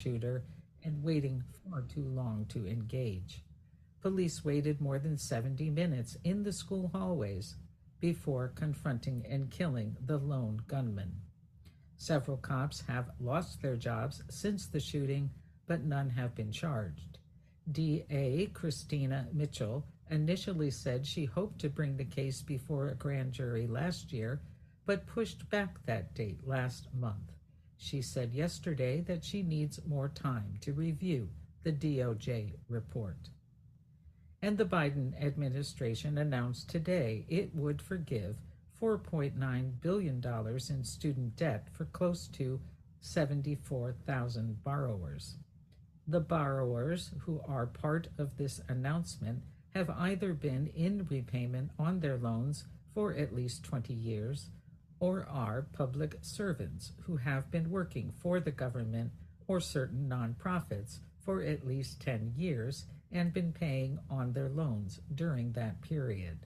shooter and waiting far too long to engage. Police waited more than 70 minutes in the school hallways before confronting and killing the lone gunman. Several cops have lost their jobs since the shooting, but none have been charged. DA Christina Mitchell initially said she hoped to bring the case before a grand jury last year, but pushed back that date last month. She said yesterday that she needs more time to review the DOJ report. And the Biden administration announced today it would forgive $4.9 billion in student debt for close to 74,000 borrowers. The borrowers who are part of this announcement have either been in repayment on their loans for at least 20 years or are public servants who have been working for the government or certain nonprofits for at least 10 years and been paying on their loans during that period.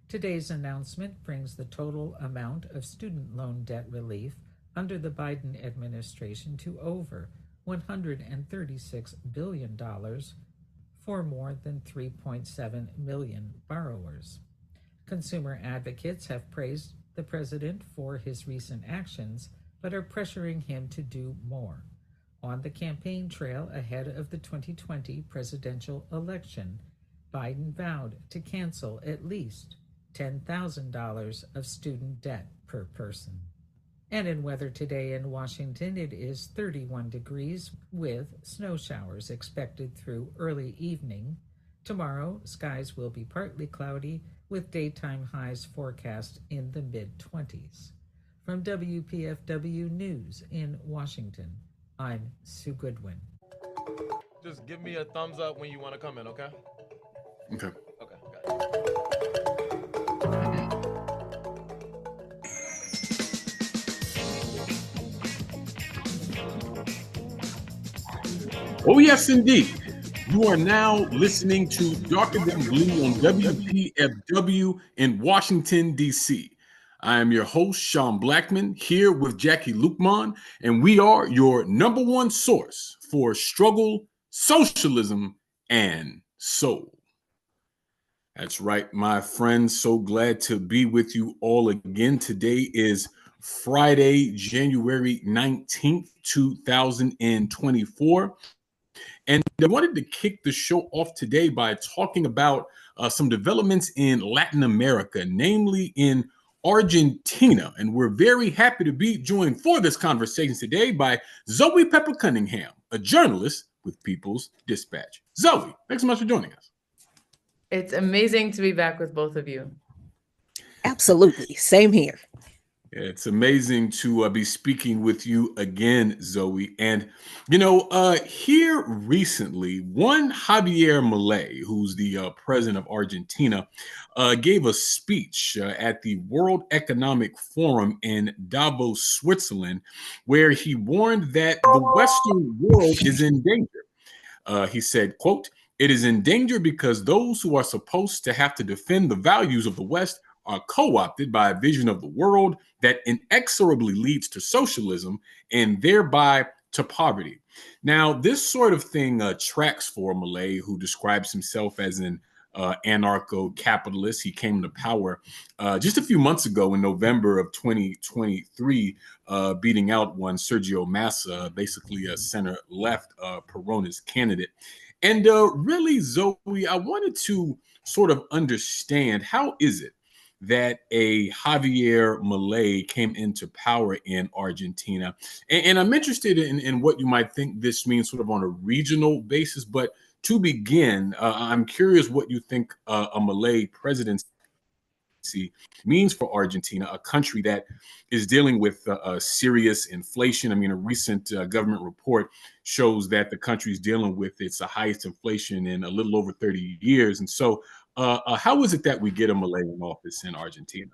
Today's announcement brings the total amount of student loan debt relief under the Biden administration to over $136 billion for more than 3.7 million borrowers. Consumer advocates have praised the president for his recent actions, but are pressuring him to do more. On the campaign trail ahead of the 2020 presidential election, Biden vowed to cancel at least $10,000 of student debt per person. And in weather today in Washington, it is 31 degrees with snow showers expected through early evening. Tomorrow, skies will be partly cloudy with daytime highs forecast in the mid-20s. From WPFW News in Washington, I'm Sue Goodwin. Just give me a thumbs up when you want to come in, okay? Okay. Okay, got it. Oh, yes, indeed. You are now listening to Darker Than Blue on WPFW in Washington, D.C. I am your host, Sean Blackmon, here with Jacquie Luqman, and we are your number one source for struggle, socialism, and soul. That's right, my friends. So glad to be with you all again. Today is Friday, January 19th, 2024. And I wanted to kick the show off today by talking about some developments in Latin America, namely in Argentina. And we're very happy to be joined for this conversation today by Zoe Pepper-Cunningham, a journalist with People's Dispatch. Zoe, thanks so much for joining us. It's amazing to be back with both of you. Absolutely. Same here. It's amazing to be speaking with you again, Zoe. And, here recently, one Javier Milei, who's the president of Argentina, gave a speech at the World Economic Forum in Davos, Switzerland, where he warned that the Western world is in danger. He said, quote, "It is in danger because those who are supposed to have to defend the values of the West are co-opted by a vision of the world that inexorably leads to socialism and thereby to poverty." Now, this sort of thing tracks for Milei, who describes himself as an anarcho-capitalist. He came to power just a few months ago in November of 2023, beating out one Sergio Massa, basically a center-left Peronist candidate. And really, Zoe, I wanted to sort of understand, how is it that a Javier Milei came into power in Argentina? And I'm interested in what you might think this means sort of on a regional basis. But to begin, I'm curious what you think a Milei presidency means for Argentina, a country that is dealing with serious inflation. I mean, a recent government report shows that the country is dealing with its highest inflation in a little over 30 years. And so how is it that we get a Milei in office in Argentina?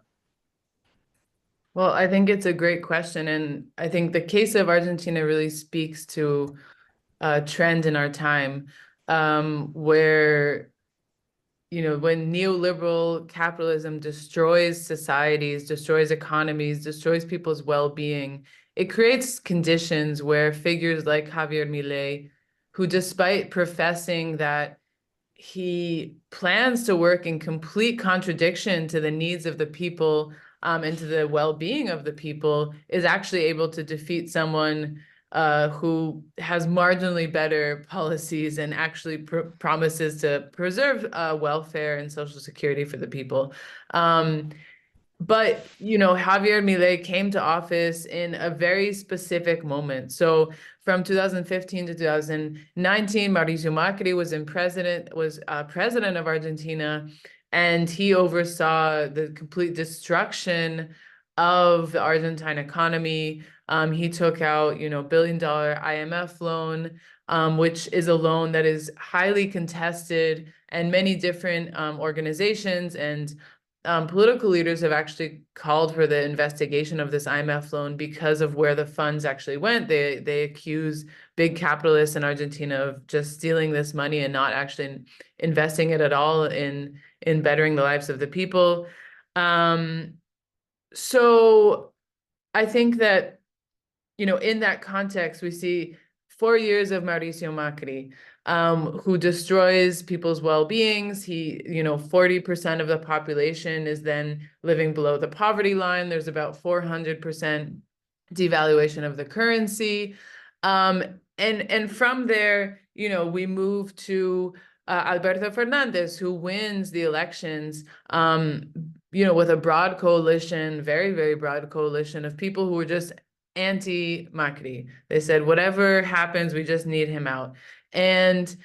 Well, I think it's a great question. And I think the case of Argentina really speaks to a trend in our time where, when neoliberal capitalism destroys societies, destroys economies, destroys people's well-being, it creates conditions where figures like Javier Milei, who despite professing that he plans to work in complete contradiction to the needs of the people and to the well-being of the people, is actually able to defeat someone who has marginally better policies and actually promises to preserve welfare and social security for the people. But, Javier Milei came to office in a very specific moment. So from 2015 to 2019, Mauricio Macri was president of Argentina, and he oversaw the complete destruction of the Argentine economy. He took out, $1 billion IMF loan, which is a loan that is highly contested, and many different organizations and political leaders have actually called for the investigation of this IMF loan because of where the funds actually went. They accuse big capitalists in Argentina of just stealing this money and not actually investing it at all in bettering the lives of the people. So I think that, in that context, we see 4 years of Mauricio Macri, who destroys people's well-beings. 40% of the population is then living below the poverty line. There's about 400% devaluation of the currency. And from there, we move to Alberto Fernandez, who wins the elections, with a broad coalition, very, very broad coalition of people who were just anti-Macri. They said, whatever happens, we just need him out. And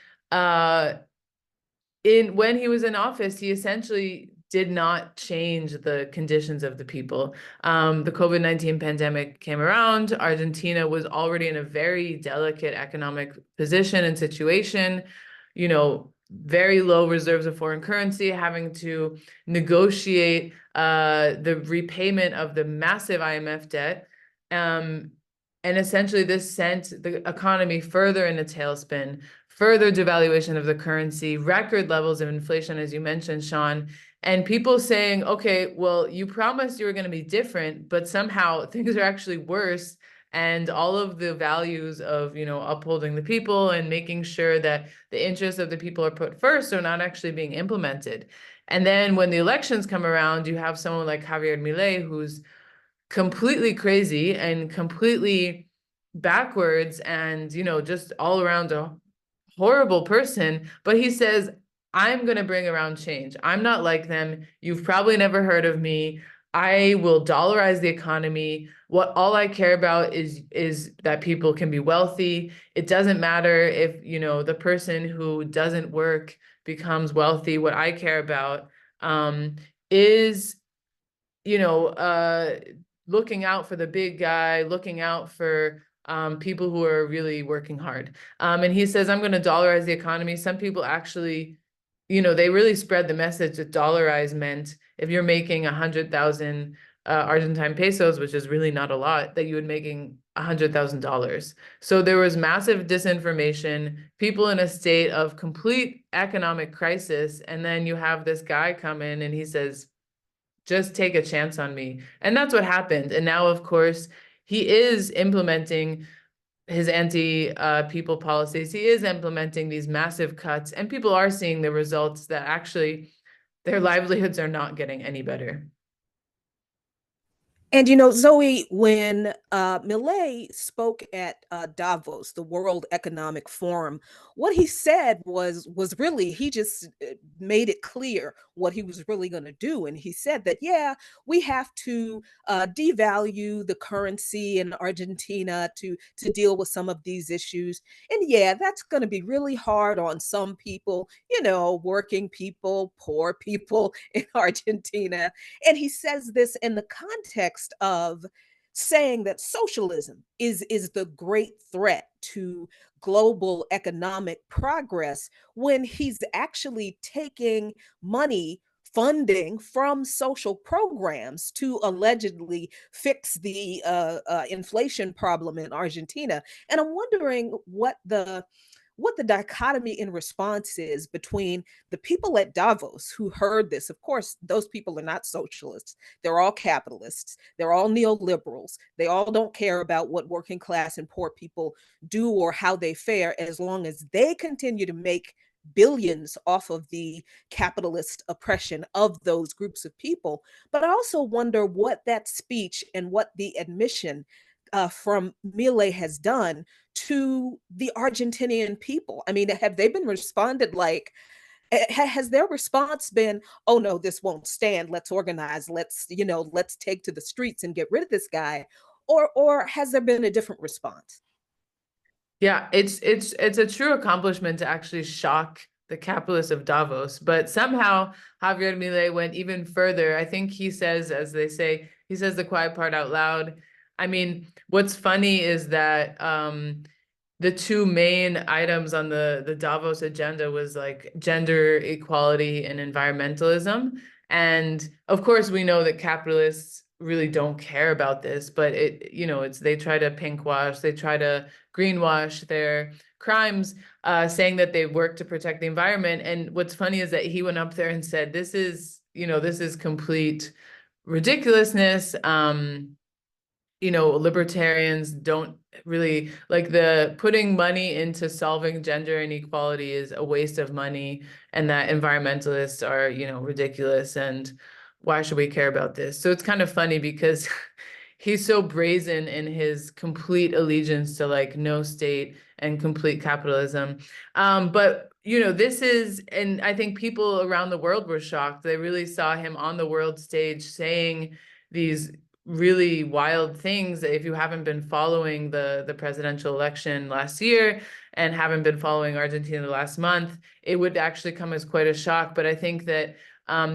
when he was in office, he essentially did not change the conditions of the people. The COVID-19 pandemic came around. Argentina was already in a very delicate economic position and situation, very low reserves of foreign currency, having to negotiate the repayment of the massive IMF debt. And essentially this sent the economy further in a tailspin, further devaluation of the currency, record levels of inflation, as you mentioned, Sean, and people saying, okay, well, you promised you were going to be different, but somehow things are actually worse. And all of the values of, upholding the people and making sure that the interests of the people are put first are not actually being implemented. And then when the elections come around, you have someone like Javier Milei, who's completely crazy and completely backwards and, just all around a horrible person. But he says, I'm going to bring around change. I'm not like them. You've probably never heard of me. I will dollarize the economy. All I care about is that people can be wealthy. It doesn't matter if, the person who doesn't work becomes wealthy. What I care about is, looking out for the big guy, looking out for people who are really working hard. And he says, I'm going to dollarize the economy. Some people actually, they really spread the message that dollarize meant if you're making 100,000 Argentine pesos, which is really not a lot, that you would making $100,000. So there was massive disinformation, people in a state of complete economic crisis. And then you have this guy come in and he says, just take a chance on me. And that's what happened. And now, of course, he is implementing his anti-people policies. He is implementing these massive cuts, and people are seeing the results that actually their livelihoods are not getting any better. And Zoe, when Milei spoke at Davos, the World Economic Forum, what he said was really, he just made it clear what he was really going to do. And he said that, yeah, we have to devalue the currency in Argentina to deal with some of these issues. And yeah, that's going to be really hard on some people, working people, poor people in Argentina. And he says this in the context of saying that socialism is the great threat to global economic progress, when he's actually taking money, funding from social programs to allegedly fix the inflation problem in Argentina. And I'm wondering what the what the dichotomy in response is between the people at Davos who heard this. Of course, those people are not socialists. They're all capitalists. They're all neoliberals. They all don't care about what working class and poor people do or how they fare, as long as they continue to make billions off of the capitalist oppression of those groups of people. But I also wonder what that speech and what the admission from Milei has done to the Argentinian people. I mean, have they been responded like, has their response been, oh no, this won't stand, let's organize, let's take to the streets and get rid of this guy? Or has there been a different response? Yeah, it's a true accomplishment to actually shock the capitalists of Davos, but somehow Javier Milei went even further. I think he says, as they say, he says the quiet part out loud. I mean, what's funny is that the two main items on the Davos agenda was like gender equality and environmentalism. And of course, we know that capitalists really don't care about this, but they try to pinkwash, they try to greenwash their crimes, saying that they work to protect the environment. And what's funny is that he went up there and said, this is complete ridiculousness. Libertarians don't really like the putting money into solving gender inequality is a waste of money, and that environmentalists are, ridiculous, and why should we care about this? So it's kind of funny because he's so brazen in his complete allegiance to like no state and complete capitalism. But this is, and I think people around the world were shocked. They really saw him on the world stage saying these really wild things that if you haven't been following the presidential election last year and haven't been following Argentina the last month, it would actually come as quite a shock. But I think that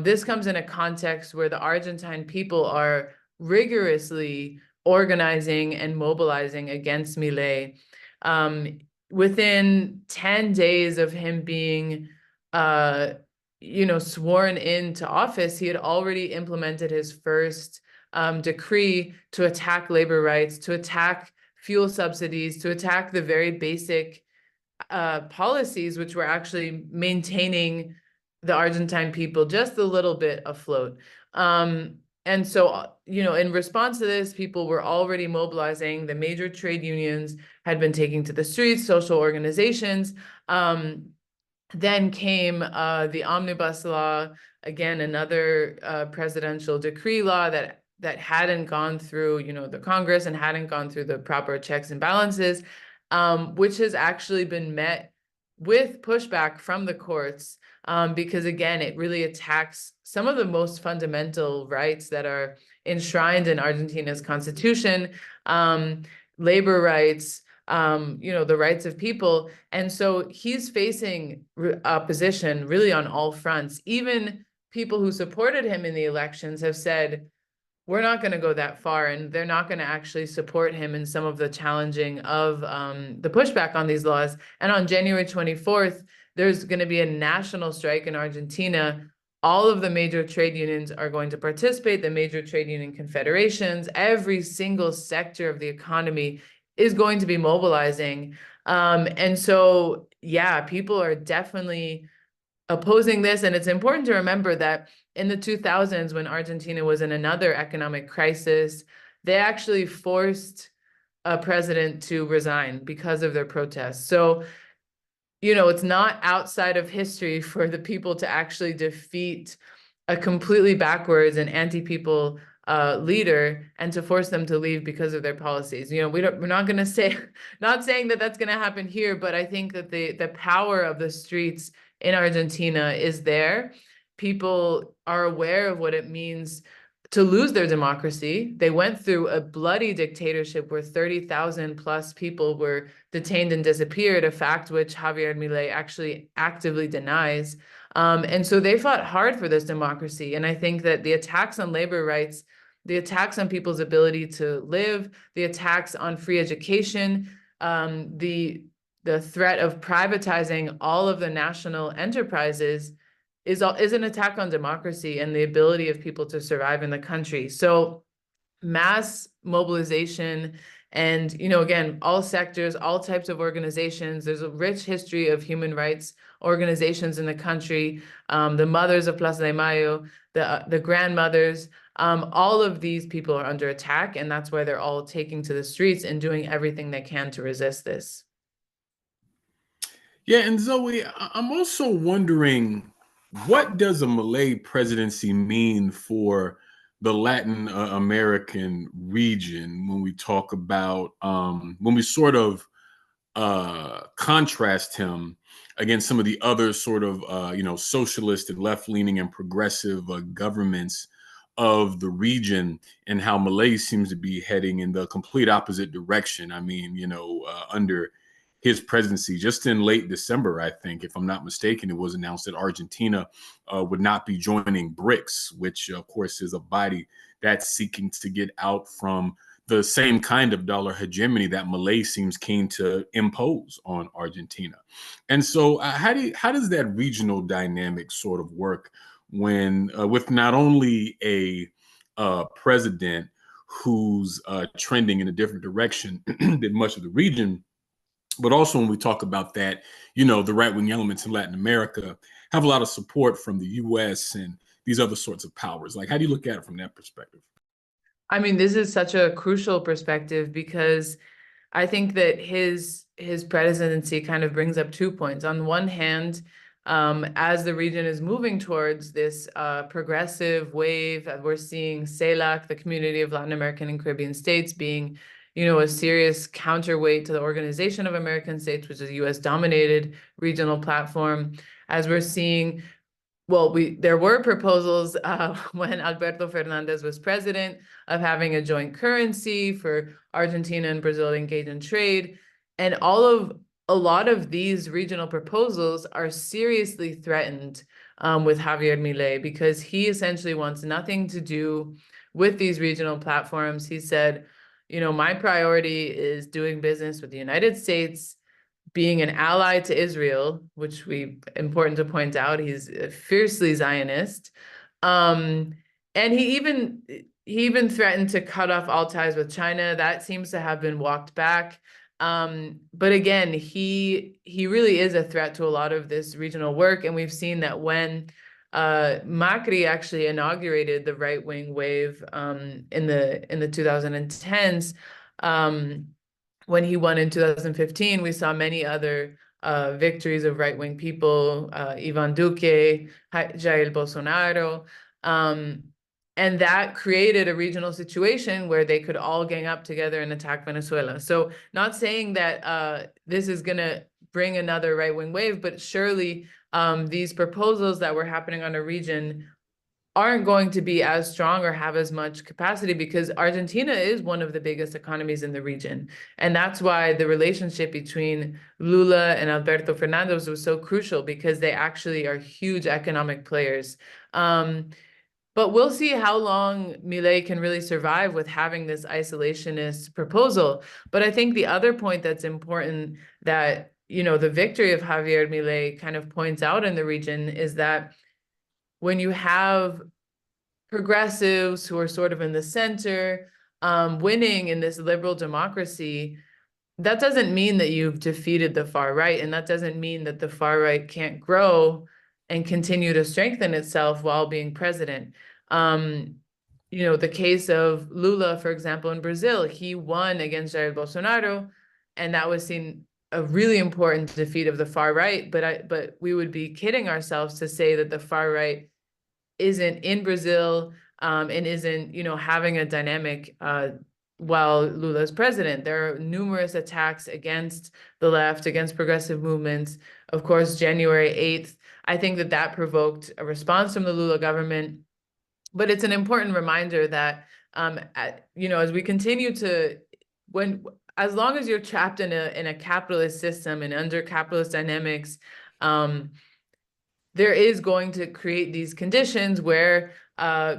this comes in a context where the Argentine people are rigorously organizing and mobilizing against Milei. Within 10 days of him being sworn into office, he had already implemented his first decree to attack labor rights, to attack fuel subsidies, to attack the very basic policies which were actually maintaining the Argentine people just a little bit afloat. And so, in response to this, people were already mobilizing. The major trade unions had been taking to the streets, social organizations. Then came the omnibus law, again, another presidential decree law that hadn't gone through, the Congress and hadn't gone through the proper checks and balances, which has actually been met with pushback from the courts, because again, it really attacks some of the most fundamental rights that are enshrined in Argentina's constitution, labor rights, the rights of people. And so he's facing opposition really on all fronts. Even people who supported him in the elections have said, we're not going to go that far, and they're not going to actually support him in some of the challenging of the pushback on these laws. And on January 24th, there's going to be a national strike in Argentina. All of the major trade unions are going to participate, the major trade union confederations, every single sector of the economy is going to be mobilizing. And so, yeah, people are definitely opposing this. And it's important to remember that in the 2000s, when Argentina was in another economic crisis, they actually forced a president to resign because of their protests. So, it's not outside of history for the people to actually defeat a completely backwards and anti-people leader and to force them to leave because of their policies. We're not going to say, not saying that that's going to happen here, but I think that the power of the streets in Argentina is there. People are aware of what it means to lose their democracy. They went through a bloody dictatorship where 30,000 plus people were detained and disappeared, a fact which Javier Milei actually actively denies. And so they fought hard for this democracy. And I think that the attacks on labor rights, the attacks on people's ability to live, the attacks on free education, the threat of privatizing all of the national enterprises is an attack on democracy and the ability of people to survive in the country. So mass mobilization And, again, all sectors, all types of organizations. There's a rich history of human rights organizations in the country. The mothers of Plaza de Mayo, the grandmothers, all of these people are under attack, and that's why they're all taking to the streets and doing everything they can to resist this. Yeah, and Zoe, I'm also wondering, what does a Malay presidency mean for the Latin American region when we talk about when we sort of contrast him against some of the other sort of socialist and left-leaning and progressive governments of the region, and how Malay seems to be heading in the complete opposite direction. I mean, under his presidency, just in late December, I think, if I'm not mistaken, it was announced that Argentina would not be joining BRICS, which, of course, is a body that's seeking to get out from the same kind of dollar hegemony that Malay seems keen to impose on Argentina. And so how does that regional dynamic sort of work when with not only a president who's trending in a different direction than much of the region, but also when we talk about that, the right-wing elements in Latin America have a lot of support from the US and these other sorts of powers. Like, how do you look at it from that perspective? I mean, this is such a crucial perspective, because I think that his presidency kind of brings up 2 points. On one hand, as the region is moving towards this progressive wave, we're seeing CELAC, the Community of Latin American and Caribbean States, being, a serious counterweight to the Organization of American States, which is a US-dominated regional platform. As we're seeing, there were proposals when Alberto Fernandez was president of having a joint currency for Argentina and Brazil to engage in trade. And a lot of these regional proposals are seriously threatened with Javier Milei, because he essentially wants nothing to do with these regional platforms. He said, my priority is doing business with the United States, being an ally to Israel, which important to point out, he's fiercely Zionist. And he even threatened to cut off all ties with China. That seems to have been walked back. But again, he really is a threat to a lot of this regional work. And we've seen that when Macri actually inaugurated the right-wing wave in the 2010s, when he won in 2015, we saw many other victories of right-wing people, Ivan Duque, Jair Bolsonaro, and that created a regional situation where they could all gang up together and attack Venezuela. So not saying that this is going to bring another right-wing wave, but surely these proposals that were happening on a region aren't going to be as strong or have as much capacity, because Argentina is one of the biggest economies in the region. And that's why the relationship between Lula and Alberto Fernandez was so crucial, because they actually are huge economic players. But we'll see how long Milei can really survive with having this isolationist proposal. But I think the other point that's important that, the victory of Javier Milei kind of points out in the region is that when you have progressives who are sort of in the center winning in this liberal democracy, that doesn't mean that you've defeated the far right, and that doesn't mean that the far right can't grow and continue to strengthen itself while being president. The case of Lula, for example, in Brazil, he won against Jair Bolsonaro, and that was seen a really important defeat of the far right. But we would be kidding ourselves to say that the far right isn't in Brazil and isn't, having a dynamic while Lula's president. There are numerous attacks against the left, against progressive movements. Of course, January 8th, I think that provoked a response from the Lula government. But it's an important reminder that, as we continue to, as long as you're trapped in a capitalist system and under capitalist dynamics, there is going to create these conditions where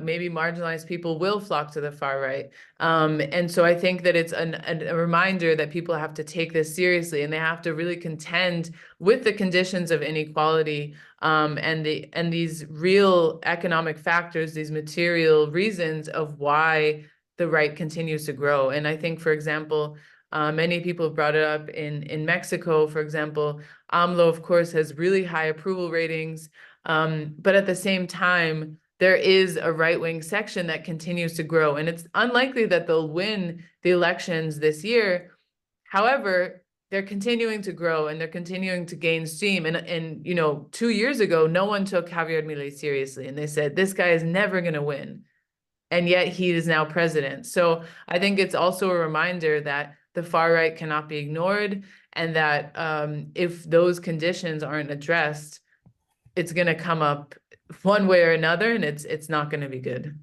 maybe marginalized people will flock to the far right. And so I think that it's a reminder that people have to take this seriously, and they have to really contend with the conditions of inequality and these real economic factors, these material reasons of why the right continues to grow. And I think, for example, many people have brought it up in Mexico, for example. AMLO, of course, has really high approval ratings, but at the same time, there is a right-wing section that continues to grow, and it's unlikely that they'll win the elections this year. However, they're continuing to grow and they're continuing to gain steam. And 2 years ago, no one took Javier Milei seriously, and they said, this guy is never going to win. And yet he is now president. So I think it's also a reminder that the far right cannot be ignored, and that if those conditions aren't addressed, it's going to come up one way or another, and it's not going to be good.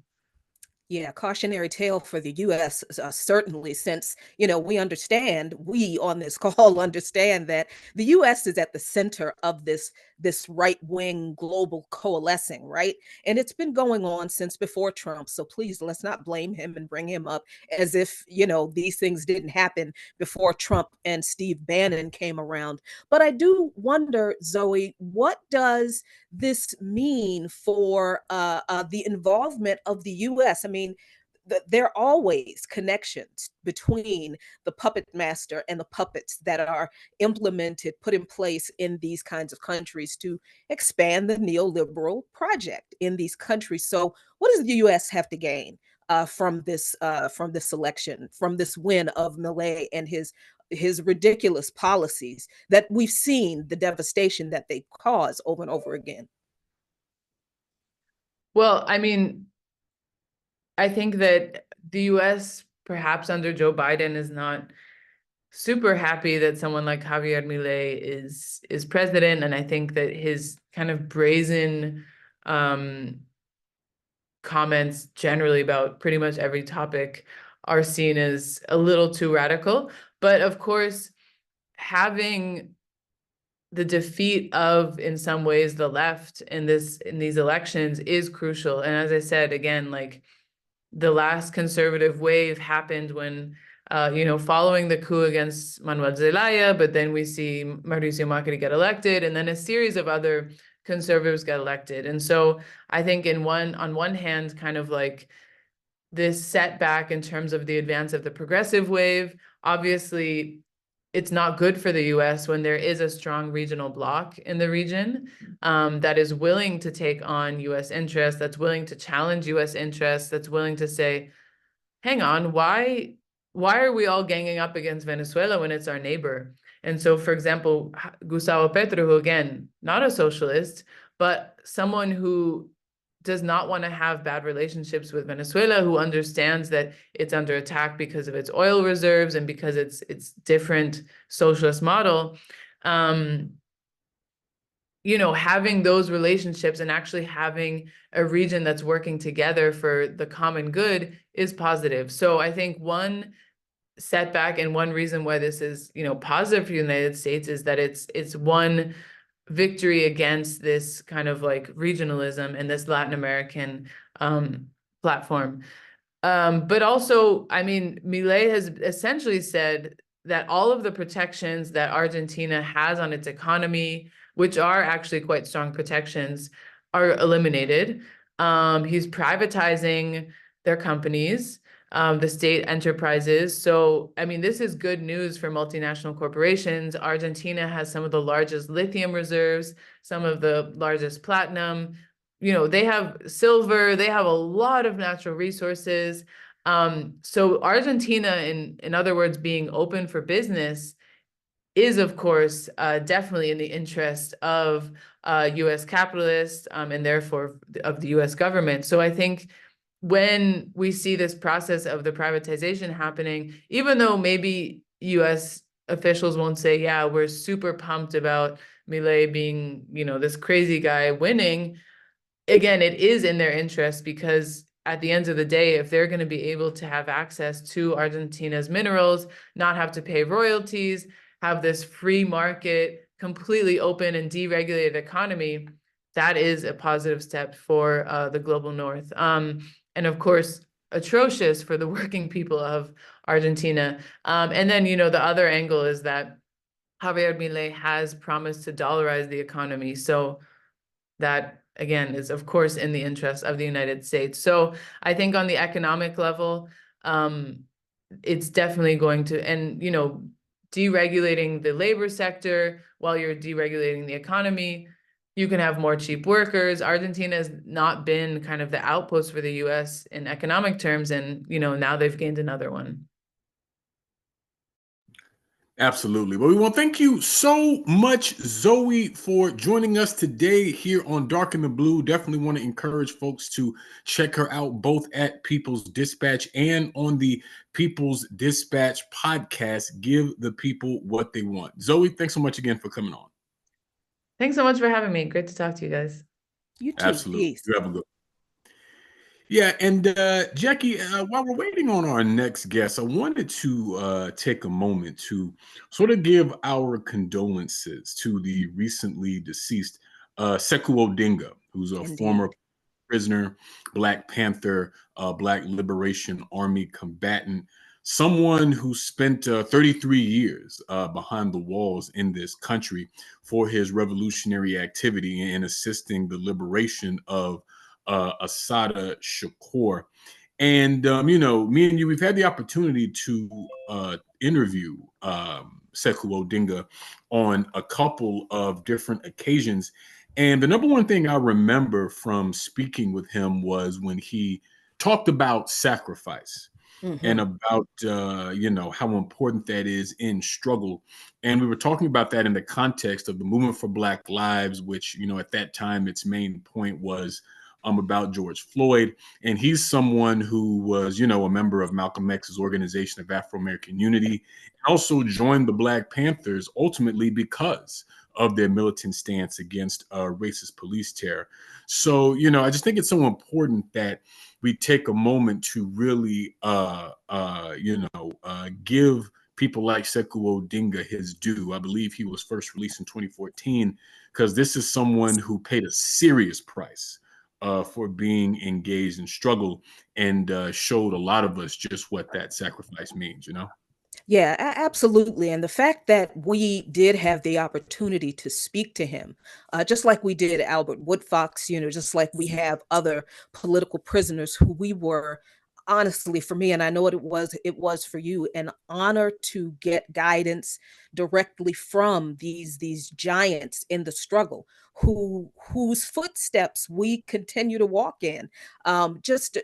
Yeah, cautionary tale for the U.S. Certainly, since we on this call understand that the U.S. is at the center of this right-wing global coalescing, right? And it's been going on since before Trump. So please, let's not blame him and bring him up as if these things didn't happen before Trump and Steve Bannon came around. But I do wonder, Zoe, what does this mean for the involvement of the U.S.? I mean, there are always connections between the puppet master and the puppets that are put in place in these kinds of countries to expand the neoliberal project in these countries. So what does the U.S. have to gain from this election, from this win of Milei and his ridiculous policies that we've seen the devastation that they cause over and over again? Well, I mean, I think that the US, perhaps under Joe Biden, is not super happy that someone like Javier Milei is president. And I think that his kind of brazen comments generally about pretty much every topic are seen as a little too radical. But of course, having the defeat of, in some ways, the left in these elections is crucial. And as I said, again, like the last conservative wave happened when, following the coup against Manuel Zelaya, but then we see Mauricio Macri get elected, and then a series of other conservatives get elected. And so I think on one hand, kind of like this setback in terms of the advance of the progressive wave, obviously it's not good for the US when there is a strong regional bloc in the region that is willing to take on US interests, that's willing to challenge US interests, that's willing to say, hang on, why are we all ganging up against Venezuela when it's our neighbor? And so, for example, Gustavo Petro, who again, not a socialist, but someone who does not want to have bad relationships with Venezuela, who understands that it's under attack because of its oil reserves and because it's different socialist model, having those relationships and actually having a region that's working together for the common good is positive. So I think one setback and one reason why this is, positive for the United States is that it's one victory against this kind of like regionalism and this Latin American platform. But also, I mean, Milei has essentially said that all of the protections that Argentina has on its economy, which are actually quite strong protections, are eliminated. He's privatizing their companies, the state enterprises. So, I mean, this is good news for multinational corporations. Argentina has some of the largest lithium reserves, some of the largest platinum. They have silver, they have a lot of natural resources. So Argentina, in other words, being open for business is, of course, definitely in the interest of US capitalists and therefore of the US government. So I think when we see this process of the privatization happening, even though maybe US officials won't say, yeah, we're super pumped about Milei being, this crazy guy winning, again, it is in their interest, because at the end of the day, if they're going to be able to have access to Argentina's minerals, not have to pay royalties, have this free market, completely open and deregulated economy, that is a positive step for the global North. And of course, atrocious for the working people of Argentina. And then, the other angle is that Javier Milei has promised to dollarize the economy. So that, again, is, of course, in the interest of the United States. So I think on the economic level, it's definitely going to, and deregulating the labor sector while you're deregulating the economy, you can have more cheap workers. Argentina has not been kind of the outpost for the US in economic terms, and now they've gained another one. Absolutely. Well, we want to thank you so much, Zoe, for joining us today here on Dark in the Blue. Definitely want to encourage folks to check her out both at People's Dispatch and on the People's Dispatch podcast. Give the people what they want. Zoe, thanks so much again for coming on. Thanks so much for having me. Great to talk to you guys. You too. Absolutely. Peace. You have a good. Yeah, and Jacquie, while we're waiting on our next guest, I wanted to take a moment to sort of give our condolences to the recently deceased Sekou Odinga, who's a former Indeed. prisoner, Black Panther, Black Liberation Army combatant, someone who spent 33 years behind the walls in this country for his revolutionary activity and assisting the liberation of Assata Shakur. And, me and you, we've had the opportunity to interview Sekou Odinga on a couple of different occasions. And the number one thing I remember from speaking with him was when he talked about sacrifice and about, how important that is in struggle. And we were talking about that in the context of the movement for Black Lives, which, at that time, its main point was about George Floyd. And he's someone who was, a member of Malcolm X's Organization of Afro-American Unity, and also joined the Black Panthers ultimately because of their militant stance against racist police terror. So, I just think it's so important that we take a moment to really, give people like Sekou Odinga his due. I believe he was first released in 2014 because this is someone who paid a serious price for being engaged in struggle and showed a lot of us just what that sacrifice means, Yeah, absolutely. And the fact that we did have the opportunity to speak to him, just like we did Albert Woodfox, just like we have other political prisoners who we were, honestly, for me, and I know what it was for you, an honor to get guidance directly from these giants in the struggle whose footsteps we continue to walk in. Just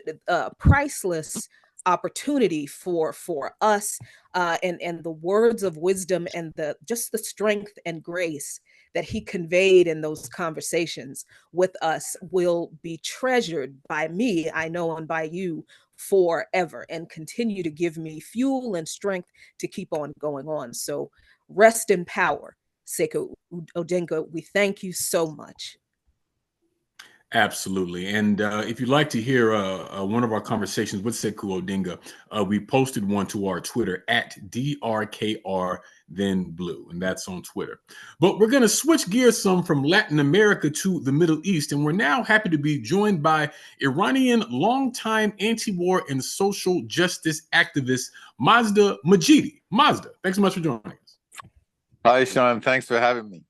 priceless opportunity for us, and the words of wisdom and the strength and grace that he conveyed in those conversations with us will be treasured by me, I know, and by you forever, and continue to give me fuel and strength to keep on going on. So rest in power, Sekou Odinga. We thank you so much. Absolutely. And if you'd like to hear one of our conversations with Sekou Odinga, we posted one to our Twitter at DRKR then Blue, and that's on Twitter. But we're going to switch gears some from Latin America to the Middle East, and we're now happy to be joined by Iranian longtime anti-war and social justice activist Mazda Majidi. Mazda, thanks so much for joining us. Hi, Sean. Thanks for having me.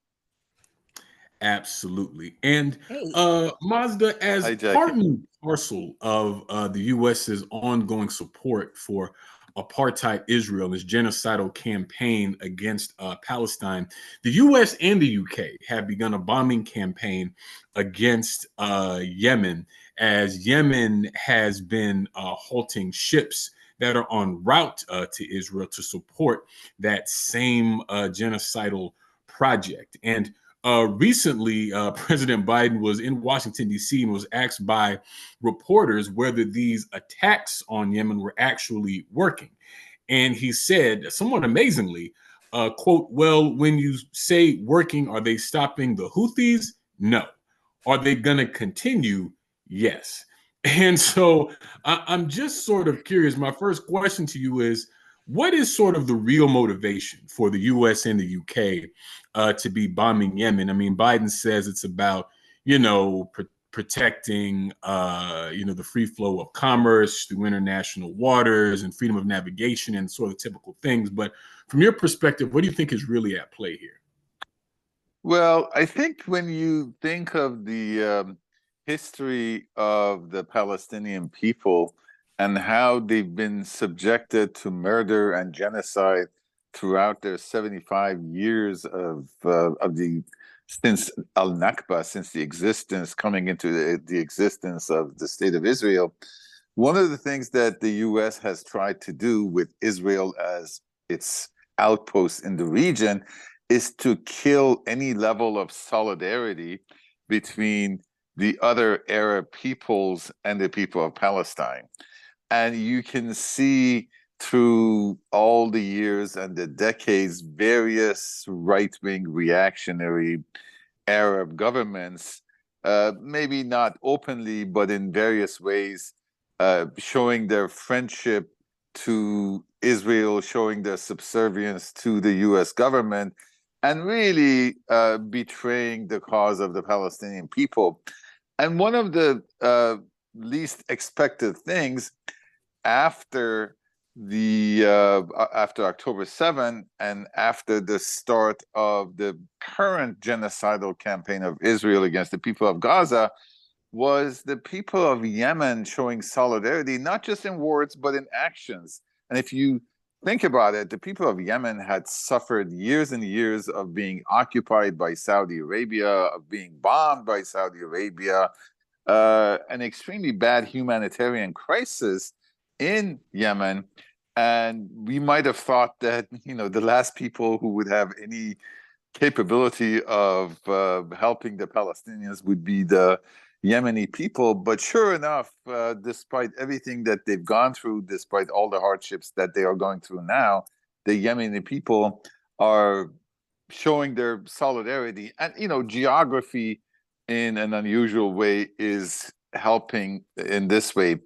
Absolutely. And Hey. Mazda, as Hi, Jacquie. part and parcel of the U.S.'s ongoing support for apartheid Israel and its genocidal campaign against Palestine, the U.S. and the U.K. have begun a bombing campaign against Yemen, as Yemen has been halting ships that are en route to Israel to support that same genocidal project. And recently, President Biden was in Washington, D.C. and was asked by reporters whether these attacks on Yemen were actually working. And he said, somewhat amazingly, quote, well, when you say working, are they stopping the Houthis? No. Are they going to continue? Yes. And so I'm just sort of curious. My first question to you is, what is sort of the real motivation for the U.S. and the U.K. To be bombing Yemen? I mean, Biden says it's about, protecting, the free flow of commerce through international waters and freedom of navigation and sort of typical things. But from your perspective, what do you think is really at play here? Well, I think when you think of the history of the Palestinian people and how they've been subjected to murder and genocide throughout their 75 years of the since al-Nakba, since the existence coming into the existence of the state of Israel. One of the things that the U.S. has tried to do with Israel as its outpost in the region is to kill any level of solidarity between the other Arab peoples and the people of Palestine. And you can see through all the years and the decades, various right-wing reactionary Arab governments, maybe not openly, but in various ways, showing their friendship to Israel, showing their subservience to the US government, and really betraying the cause of the Palestinian people. And one of the least expected things after after October 7 and after the start of the current genocidal campaign of Israel against the people of Gaza was the people of Yemen showing solidarity, not just in words, but in actions. And if you think about it, the people of Yemen had suffered years and years of being occupied by Saudi Arabia, of being bombed by Saudi Arabia, an extremely bad humanitarian crisis in Yemen. And we might have thought that, the last people who would have any capability of helping the Palestinians would be the Yemeni people. But sure enough, despite everything that they've gone through, despite all the hardships that they are going through now, the Yemeni people are showing their solidarity. And, geography in an unusual way is helping in this way.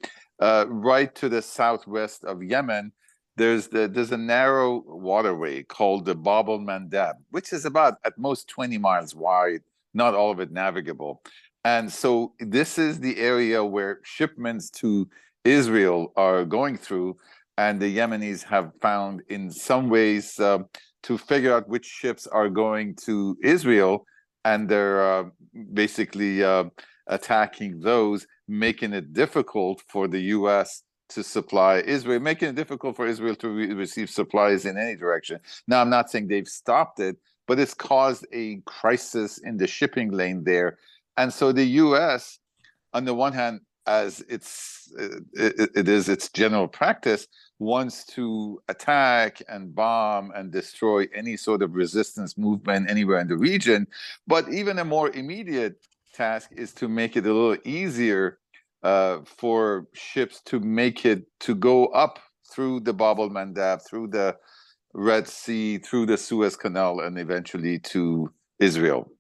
Right to the southwest of Yemen, there's a narrow waterway called the Bab el-Mandab, which is about at most 20 miles wide, not all of it navigable. And so this is the area where shipments to Israel are going through, and the Yemenis have found in some ways to figure out which ships are going to Israel, and they're basically attacking those, making it difficult for the U.S. to supply Israel, making it difficult for Israel to receive supplies in any direction. Now, I'm not saying they've stopped it, but it's caused a crisis in the shipping lane there. And so the U.S., on the one hand, as it is its general practice, wants to attack and bomb and destroy any sort of resistance movement anywhere in the region. But even a more immediate task is to make it a little easier for ships to go up through the Bab el-Mandab, through the Red Sea, through the Suez Canal, and eventually to Israel.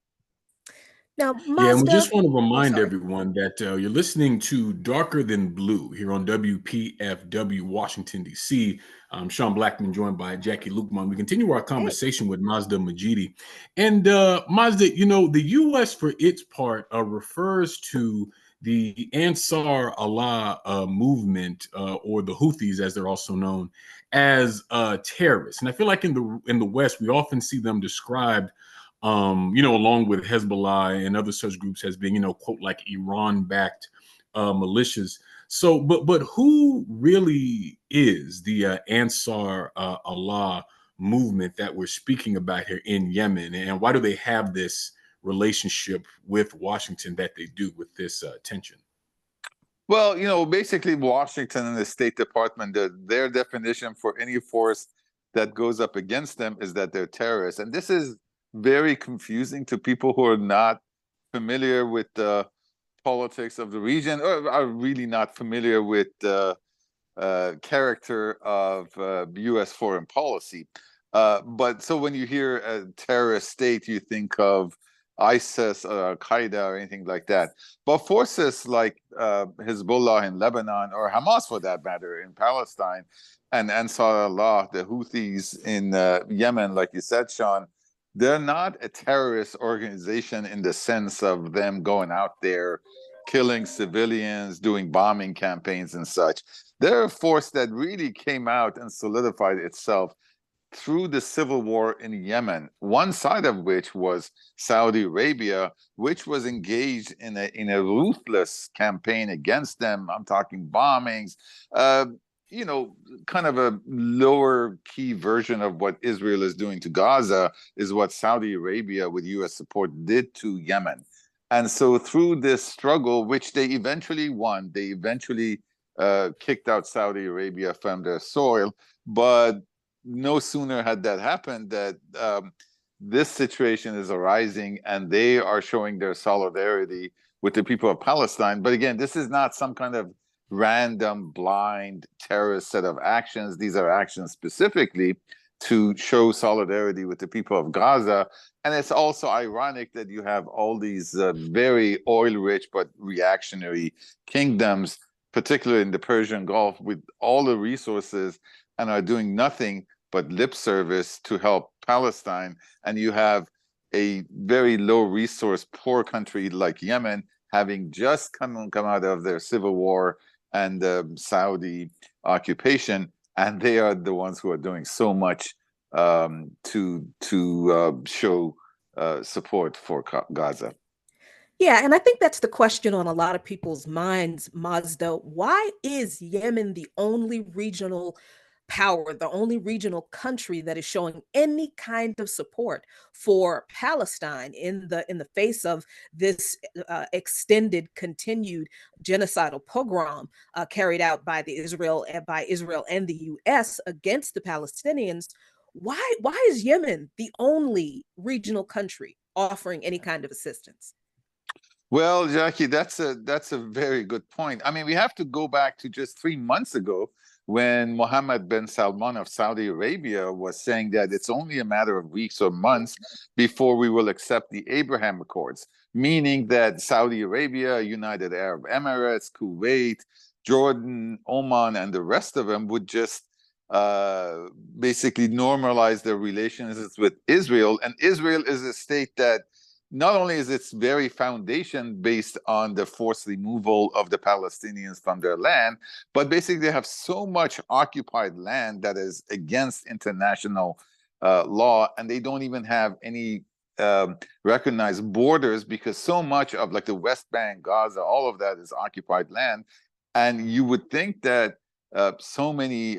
Now, Yeah, and we Mazda, just want to remind sorry. everyone that you're listening to Darker Than Blue here on WPFW, Washington, D.C. I'm Sean Blackmon, joined by Jacquie Luqman. We continue our conversation with Mazda Majidi. And Mazda, the U.S., for its part, refers to the Ansar Allah movement, or the Houthis, as they're also known, as terrorists. And I feel like in the West, we often see them described along with Hezbollah and other such groups as being, quote, like Iran-backed militias. So, but who really is the Ansar Allah movement that we're speaking about here in Yemen, and why do they have this relationship with Washington that they do with this tension? Well, basically Washington and the State Department, their definition for any force that goes up against them is that they're terrorists. And this is very confusing to people who are not familiar with the politics of the region, or are really not familiar with the character of U.S. foreign policy. But so when you hear a terrorist state, you think of ISIS or Al-Qaeda or anything like that. But forces like Hezbollah in Lebanon, or Hamas for that matter in Palestine, and Ansar Allah, the Houthis in Yemen, like you said, Sean, they're not a terrorist organization in the sense of them going out there killing civilians, doing bombing campaigns and such. They're a force that really came out and solidified itself through the civil war in Yemen, one side of which was Saudi Arabia, which was engaged in a ruthless campaign against them. I'm talking bombings, you know, kind of a lower key version of what Israel is doing to Gaza is what Saudi Arabia, with US support, did to Yemen. And so through this struggle, which they eventually won, they eventually kicked out Saudi Arabia from their soil. But no sooner had that happened that this situation is arising, and they are showing their solidarity with the people of Palestine. But again, this is not some kind of random, blind, terrorist set of actions. These are actions specifically to show solidarity with the people of Gaza. And it's also ironic that you have all these very oil-rich but reactionary kingdoms, particularly in the Persian Gulf, with all the resources, and are doing nothing but lip service to help Palestine. And you have a very low resource, poor country like Yemen, having just come out of their civil war and Saudi occupation, and they are the ones who are doing so much to show support for Gaza. Yeah, and I think that's the question on a lot of people's minds, Mazda. Why is Yemen the only regional power, the only regional country that is showing any kind of support for Palestine in the face of this extended, continued genocidal pogrom carried out by Israel and the U.S. against the Palestinians? Why is Yemen the only regional country offering any kind of assistance? Well, Jackie, that's a very good point. I mean, we have to go back to just 3 months ago when Mohammed bin Salman of Saudi Arabia was saying that it's only a matter of weeks or months before we will accept the Abraham Accords, meaning that Saudi Arabia, United Arab Emirates, Kuwait, Jordan, Oman, and the rest of them would just basically normalize their relations with Israel. And Israel is a state that not only is its very foundation based on the forced removal of the Palestinians from their land, but basically they have so much occupied land that is against international law, and they don't even have any recognized borders, because so much of like the West Bank, Gaza, all of that is occupied land. And you would think that so many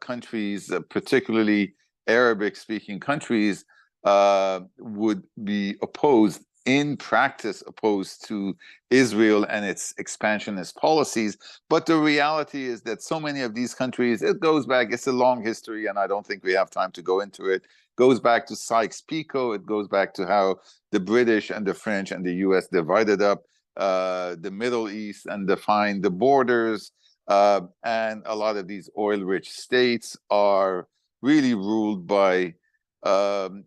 countries, particularly Arabic-speaking countries, would be opposed, in practice opposed to Israel and its expansionist policies. But the reality is that so many of these countries, it goes back, it's a long history, and I don't think we have time to go into it. Goes back to Sykes-Picot. It goes back to how the British and the French and the US divided up the Middle East and defined the borders. And a lot of these oil-rich states are really ruled by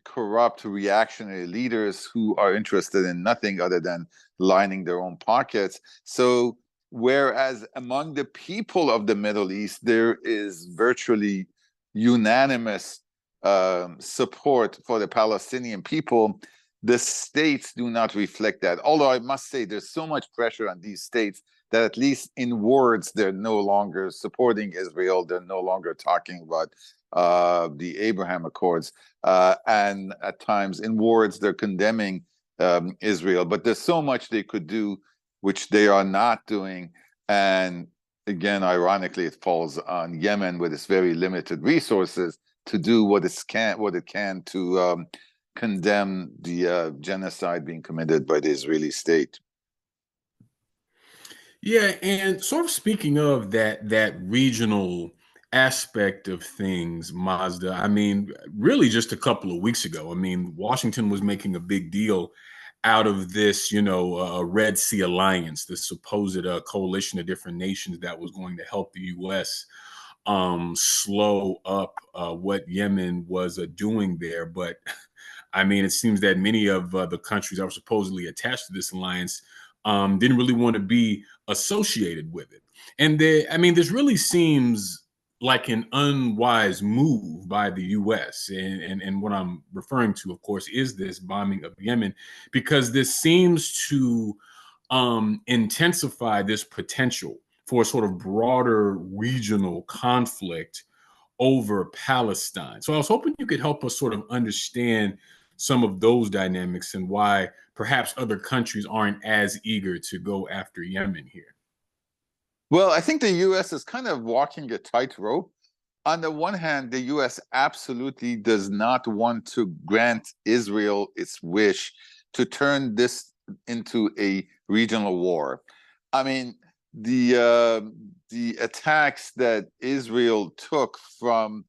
corrupt reactionary leaders who are interested in nothing other than lining their own pockets. So whereas among the people of the Middle East, there is virtually unanimous support for the Palestinian people, the states do not reflect that. Although I must say there's so much pressure on these states that at least in words, they're no longer supporting Israel. They're no longer talking about the Abraham Accords. And at times in words, they're condemning Israel. But there's so much they could do, which they are not doing. And again, ironically, it falls on Yemen with its very limited resources to do what it can to condemn the genocide being committed by the Israeli state. Yeah, and sort of speaking of that regional aspect of things, Mazda, I mean, really just a couple of weeks ago, I mean, Washington was making a big deal out of this, Red Sea Alliance, this supposed coalition of different nations that was going to help the U.S. Slow up what Yemen was doing there. But I mean, it seems that many of the countries that were supposedly attached to this alliance didn't really want to be associated with it. And this really seems like an unwise move by the U.S. And what I'm referring to, of course, is this bombing of Yemen, because this seems to intensify this potential for a sort of broader regional conflict over Palestine. So I was hoping you could help us sort of understand some of those dynamics and why perhaps other countries aren't as eager to go after Yemen here. Well, I think the U.S. is kind of walking a tightrope. On the one hand, the U.S. absolutely does not want to grant Israel its wish to turn this into a regional war. I mean, the attacks that Israel took from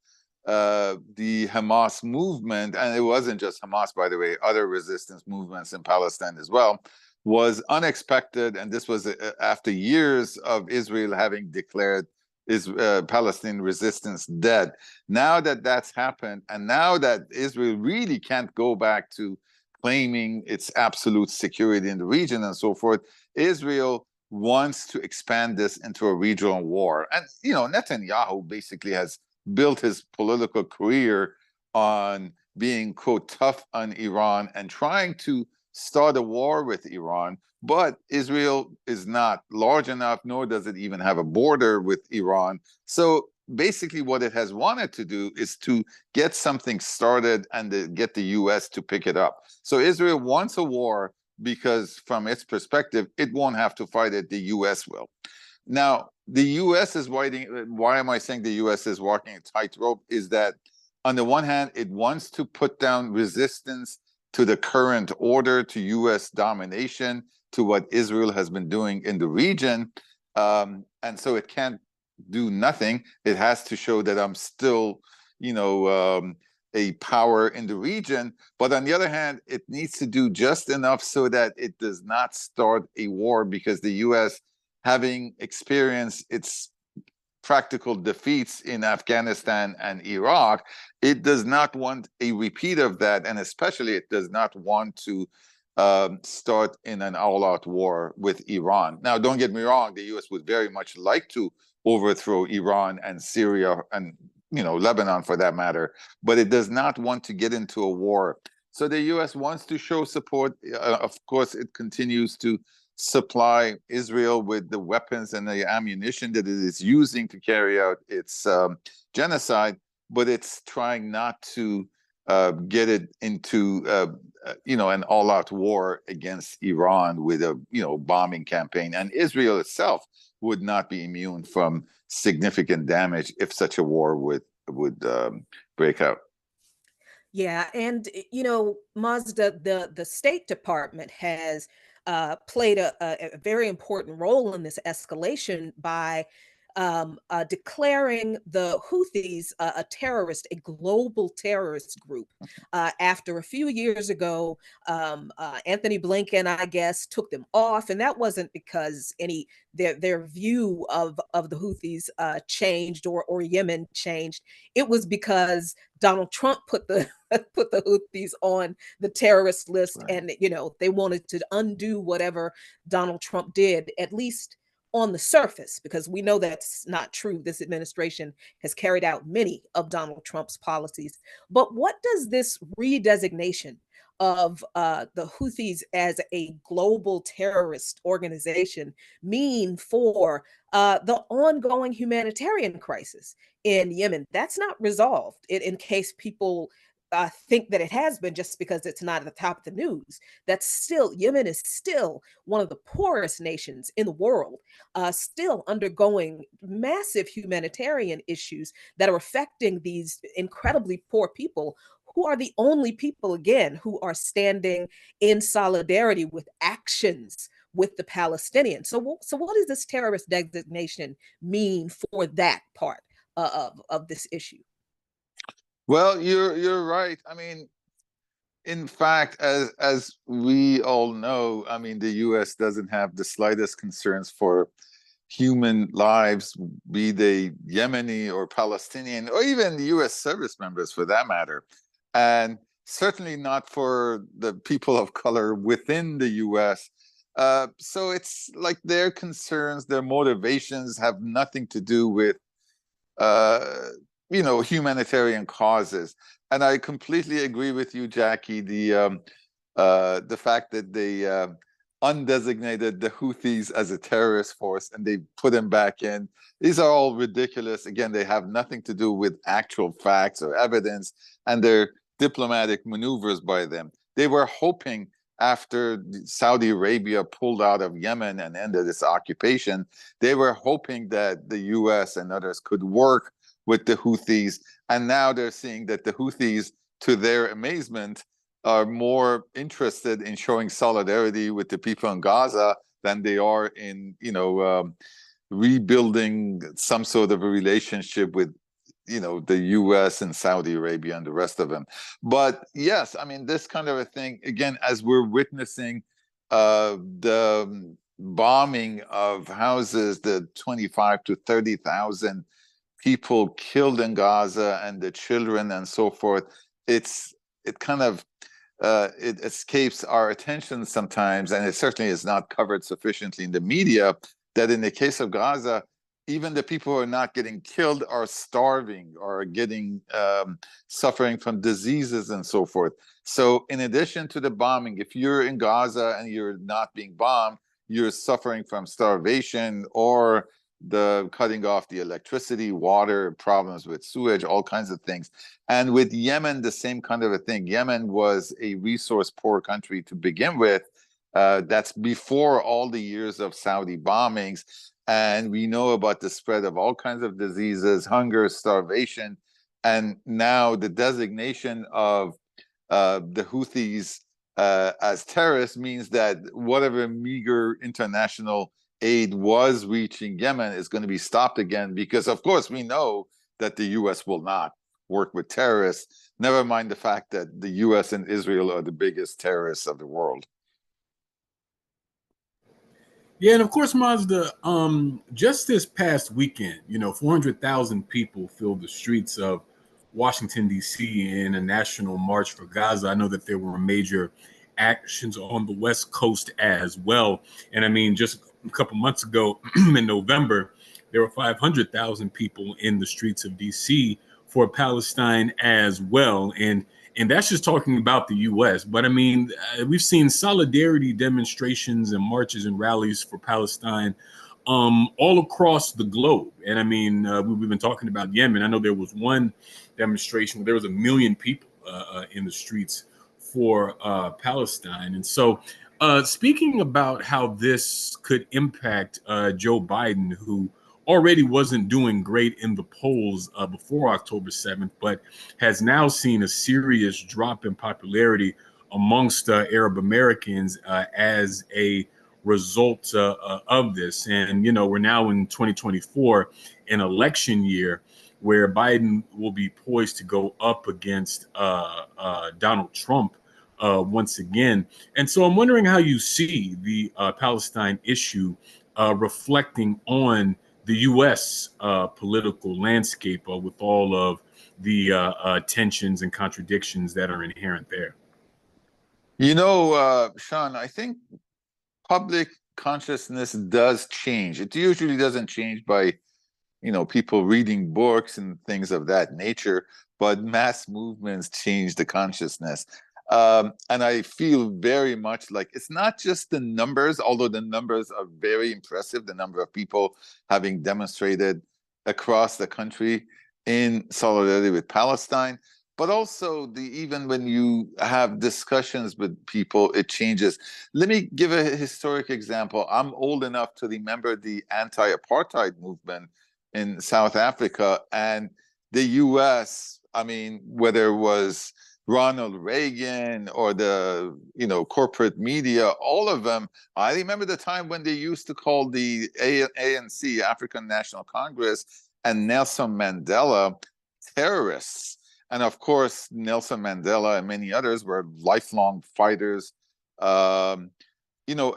the Hamas movement, and it wasn't just Hamas, by the way, other resistance movements in Palestine as well, was unexpected. And this was after years of Israel having declared Palestinian resistance dead. Now that that's happened, and now that Israel really can't go back to claiming its absolute security in the region and so forth, Israel wants to expand this into a regional war. And, you know, Netanyahu basically has built his political career on being, quote, tough on Iran and trying to start a war with Iran. But Israel is not large enough, nor does it even have a border with Iran. So basically what it has wanted to do is to get something started and get the US to pick it up. So Israel wants a war because from its perspective, it won't have to fight it, the US will. Now, the US is waiting. Why am I saying the US is walking a tightrope? Is that on the one hand, it wants to put down resistance to the current order, to US domination, to what Israel has been doing in the region. And so it can't do nothing. It has to show that I'm still, you know, a power in the region. But on the other hand, it needs to do just enough so that it does not start a war, because the US, having experienced its practical defeats in Afghanistan and Iraq, it does not want a repeat of that. And especially it does not want to start in an all-out war with Iran. Now, don't get me wrong, the US would very much like to overthrow Iran and Syria and, you know, Lebanon for that matter, but it does not want to get into a war. So the US wants to show support. Of course, it continues to supply Israel with the weapons and the ammunition that it is using to carry out its genocide, but it's trying not to get it into you know, an all-out war against Iran with a, you know, bombing campaign. And Israel itself would not be immune from significant damage if such a war would break out. Yeah, and you know, Mazda, the State Department has played a very important role in this escalation by declaring the Houthis a terrorist, a global terrorist group. After a few years ago, Anthony Blinken, I guess, took them off, and that wasn't because their view of the Houthis changed or Yemen changed. It was because Donald Trump put the put the Houthis on the terrorist list, Right. and you know they wanted to undo whatever Donald Trump did, at least on the surface, because we know that's not true. This administration has carried out many of Donald Trump's policies. But what does this redesignation of the Houthis as a global terrorist organization mean for the ongoing humanitarian crisis in Yemen? That's not resolved, in case people think that it has been, just because it's not at the top of the news. That's still, Yemen is still one of the poorest nations in the world, still undergoing massive humanitarian issues that are affecting these incredibly poor people, who are the only people, again, who are standing in solidarity with actions with the Palestinians. So what does this terrorist designation mean for that part of this issue? Well, you're right. I mean, in fact, as we all know, I mean, the US doesn't have the slightest concerns for human lives, be they Yemeni or Palestinian, or even US service members for that matter. And certainly not for the people of color within the US. So it's like their concerns, their motivations have nothing to do with you know, humanitarian causes. And I completely agree with you, Jackie. The fact that they undesignated the Houthis as a terrorist force and they put them back in. These are all ridiculous. Again, they have nothing to do with actual facts or evidence, and they're diplomatic maneuvers by them. They were hoping after Saudi Arabia pulled out of Yemen and ended its occupation, they were hoping that the US and others could work with the Houthis. And now they're seeing that the Houthis, to their amazement, are more interested in showing solidarity with the people in Gaza than they are in, rebuilding some sort of a relationship with, the US and Saudi Arabia and the rest of them. But yes, I mean, this kind of a thing, again, as we're witnessing the bombing of houses, the 25 to 30,000 people killed in Gaza and the children and so forth, it escapes our attention sometimes, and it certainly is not covered sufficiently in the media, that in the case of Gaza, even the people who are not getting killed are starving or getting suffering from diseases and so forth. So in addition to the bombing, if you're in Gaza and you're not being bombed, you're suffering from starvation or the cutting off the electricity, water, problems with sewage, all kinds of things. And with Yemen, the same kind of a thing. Yemen was a resource poor country to begin with. That's before all the years of Saudi bombings. And we know about the spread of all kinds of diseases, hunger, starvation. And now the designation of the Houthis as terrorists means that whatever meager international aid was reaching Yemen is going to be stopped again, because of course we know that the US will not work with terrorists, never mind the fact that the US and Israel are the biggest terrorists of the world. Yeah, and of course, Mazda, just this past weekend, 400,000 people filled the streets of Washington, D.C. in a national march for Gaza. I know that there were major actions on the West Coast as well. And I mean, just a couple months ago in November, there were 500,000 people in the streets of D.C. for Palestine as well. And that's just talking about the U.S. But I mean, we've seen solidarity demonstrations and marches and rallies for Palestine all across the globe. And I mean, we've been talking about Yemen. I know there was one demonstration where there was 1 million people in the streets for Palestine. And so speaking about how this could impact Joe Biden, who already wasn't doing great in the polls before October 7th, but has now seen a serious drop in popularity amongst Arab Americans as a result of this. And, we're now in 2024, an election year where Biden will be poised to go up against Donald Trump once again. And so I'm wondering how you see the Palestine issue reflecting on the U.S. Political landscape with all of the tensions and contradictions that are inherent there. Sean, I think public consciousness does change. It usually doesn't change by, people reading books and things of that nature, but mass movements change the consciousness. And I feel very much like it's not just the numbers, although the numbers are very impressive, the number of people having demonstrated across the country in solidarity with Palestine, but also even when you have discussions with people, it changes. Let me give a historic example. I'm old enough to remember the anti-apartheid movement in South Africa, and the US, I mean, whether it was Ronald Reagan or the corporate media, all of them. I remember the time when they used to call the ANC, African National Congress, and Nelson Mandela terrorists. And of course, Nelson Mandela and many others were lifelong fighters,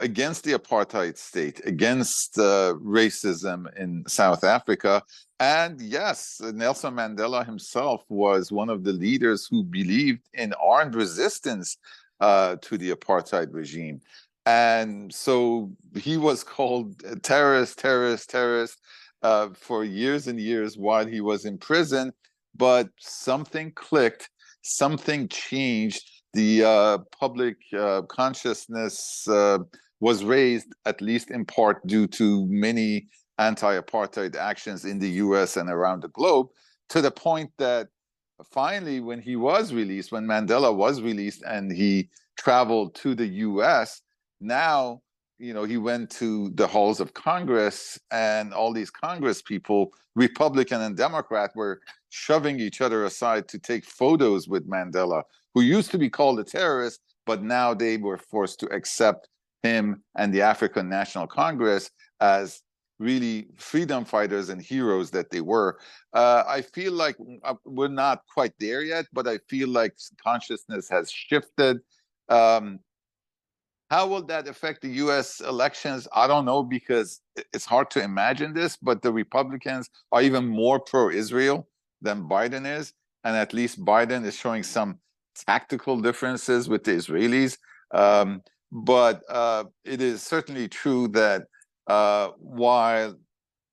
against the apartheid state, against racism in South Africa. And yes, Nelson Mandela himself was one of the leaders who believed in armed resistance to the apartheid regime. And so he was called terrorist for years and years while he was in prison. But something clicked, something changed. The public consciousness was raised, at least in part, due to many anti-apartheid actions in the US and around the globe, to the point that finally, when he was released, when Mandela was released and he traveled to the US, now, he went to the halls of Congress, and all these Congress people, Republican and Democrat, were shoving each other aside to take photos with Mandela, who used to be called a terrorist, but now they were forced to accept him and the African National Congress as really freedom fighters and heroes that they were. I feel like we're not quite there yet, but I feel like consciousness has shifted. How will that affect the US elections? I don't know, because it's hard to imagine this, but the Republicans are even more pro-Israel than Biden is. And at least Biden is showing some tactical differences with the Israelis. But it is certainly true that while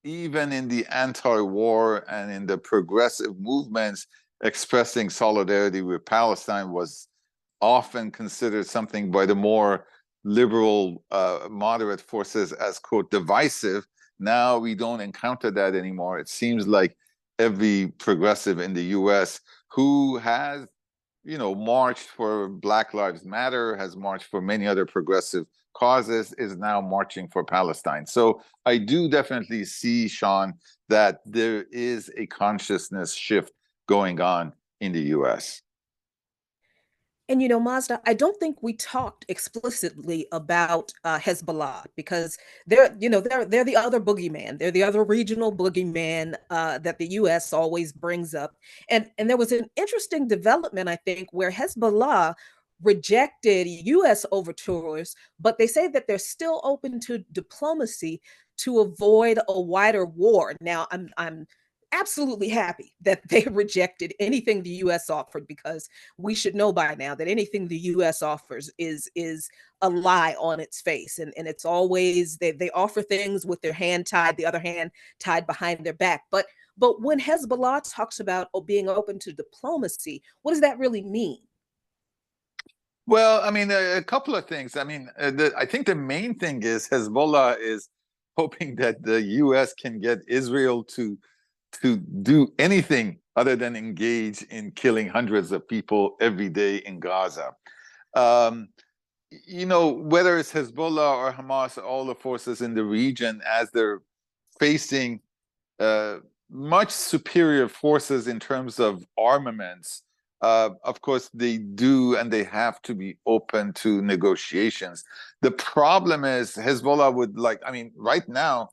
even in the anti-war and in the progressive movements, expressing solidarity with Palestine was often considered something by the more liberal, moderate forces as, quote, divisive. Now we don't encounter that anymore. It seems like every progressive in the US who has, marched for Black Lives Matter, has marched for many other progressive causes, is now marching for Palestine. So I do definitely see, Sean, that there is a consciousness shift going on in the US. And Mazda, I don't think we talked explicitly about Hezbollah, because they're the other boogeyman. They're the other regional boogeyman that the U.S. always brings up. And there was an interesting development, I think, where Hezbollah rejected U.S. overtures, but they say that they're still open to diplomacy to avoid a wider war. Now, I'm absolutely happy that they rejected anything the US offered, because we should know by now that anything the US offers is a lie on its face. And it's always, they offer things with their hand tied, the other hand tied behind their back. But when Hezbollah talks about being open to diplomacy, what does that really mean? Well, I mean, a couple of things. I mean, I think the main thing is Hezbollah is hoping that the US can get Israel to do anything other than engage in killing hundreds of people every day in Gaza. Whether it's Hezbollah or Hamas, all the forces in the region, as they're facing much superior forces in terms of armaments, of course, they do and they have to be open to negotiations. The problem is Hezbollah would right now,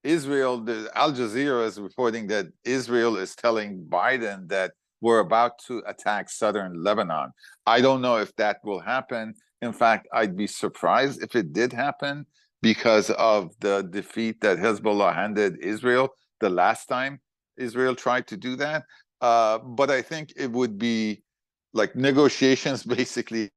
Israel, the Al Jazeera is reporting that Israel is telling Biden that we're about to attack southern Lebanon. I don't know if that will happen. In fact, I'd be surprised if it did happen, because of the defeat that Hezbollah handed Israel the last time Israel tried to do that. But I think it would be like negotiations, basically,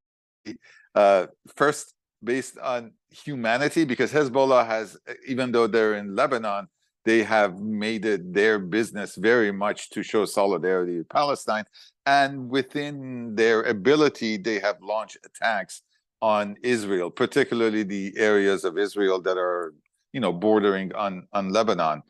first based on humanity, because Hezbollah has, even though they're in Lebanon, they have made it their business very much to show solidarity with Palestine. And within their ability, they have launched attacks on Israel, particularly the areas of Israel that are, bordering on Lebanon.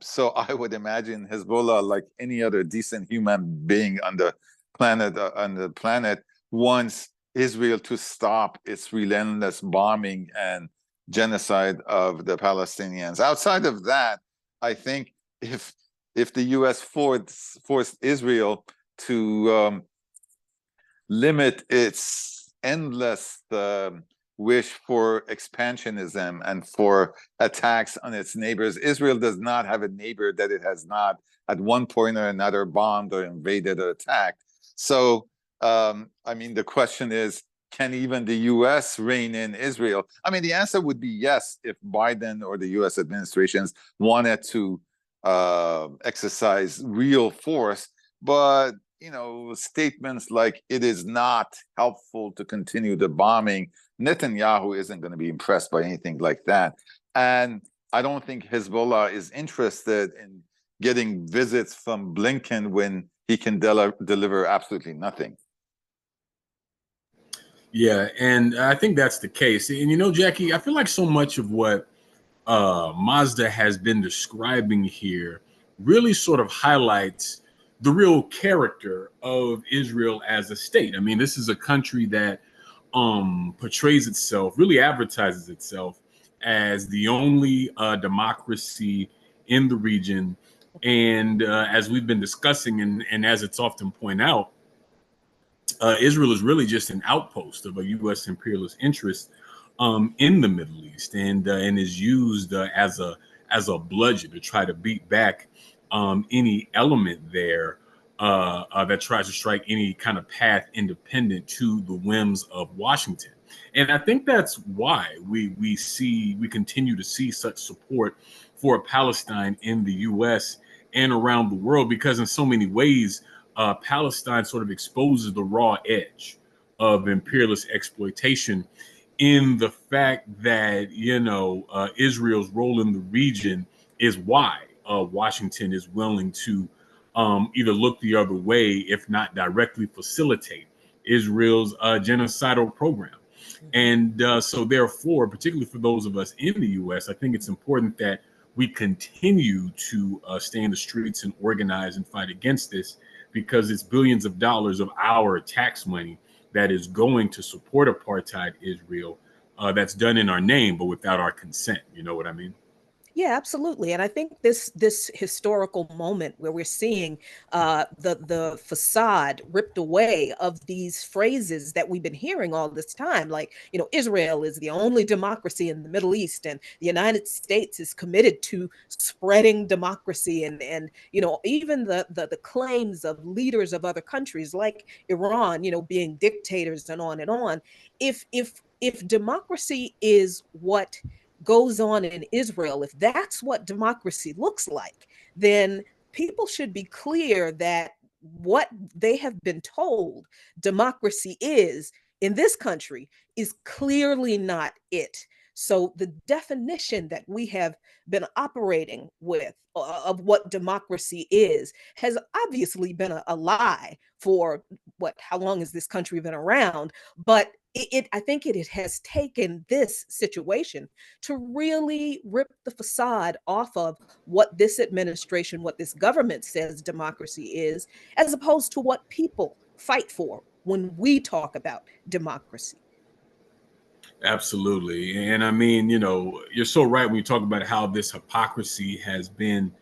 So I would imagine Hezbollah, like any other decent human being on the planet, wants Israel to stop its relentless bombing and genocide of the Palestinians. Outside of that, I think if the U.S. forced Israel to limit its endless wish for expansionism and for attacks on its neighbors, Israel does not have a neighbor that it has not at one point or another bombed or invaded or attacked. So, the question is, can even the U.S. rein in Israel? I mean, the answer would be yes, if Biden or the U.S. administrations wanted to exercise real force. But, statements like it is not helpful to continue the bombing, Netanyahu isn't going to be impressed by anything like that. And I don't think Hezbollah is interested in getting visits from Blinken when he can deliver absolutely nothing. Yeah, and I think that's the case. And Jacquie, I feel like so much of what Mazda has been describing here really sort of highlights the real character of Israel as a state. I mean, this is a country that portrays itself, really advertises itself as the only democracy in the region. And as we've been discussing, and as it's often pointed out, Israel is really just an outpost of a U.S. imperialist interest in the Middle East, and is used as a bludgeon to try to beat back any element there that tries to strike any kind of path independent to the whims of Washington. And I think that's why we continue to see such support for Palestine in the U.S. and around the world, because in so many ways, Palestine sort of exposes the raw edge of imperialist exploitation in the fact that, Israel's role in the region is why Washington is willing to either look the other way, if not directly facilitate Israel's genocidal program. And so therefore, particularly for those of us in the U.S., I think it's important that we continue to stay in the streets and organize and fight against this, because it's billions of dollars of our tax money that is going to support apartheid Israel, that's done in our name, but without our consent. You know what I mean? Yeah, absolutely. And I think this historical moment where we're seeing the facade ripped away of these phrases that we've been hearing all this time, like, Israel is the only democracy in the Middle East, and the United States is committed to spreading democracy, and even the claims of leaders of other countries like Iran, being dictators and on and on. If democracy is what goes on in Israel, if that's what democracy looks like, then people should be clear that what they have been told democracy is in this country is clearly not it. So the definition that we have been operating with of what democracy is has obviously been a lie for how long has this country been around? But I think it has taken this situation to really rip the facade off of what this administration, what this government says democracy is, as opposed to what people fight for when we talk about democracy. Absolutely. And I mean, you're so right when you talk about how this hypocrisy has been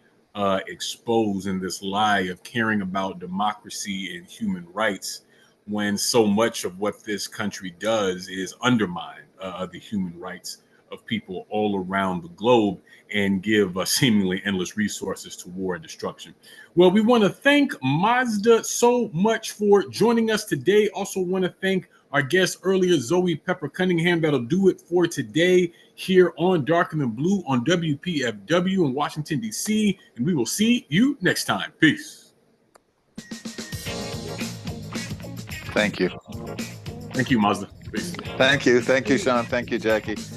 exposed in this lie of caring about democracy and human rights, when so much of what this country does is undermine the human rights of people all around the globe and give seemingly endless resources to war and destruction. Well, we want to thank Mazda so much for joining us today. Also want to thank our guest earlier, Zoe Pepper-Cunningham. That'll do it for today here on Darker Than Blue on WPFW in Washington, D.C. And we will see you next time. Peace. Thank you. Thank you, Mazda. Peace. Thank you. Thank you, Sean. Thank you, Jacquie.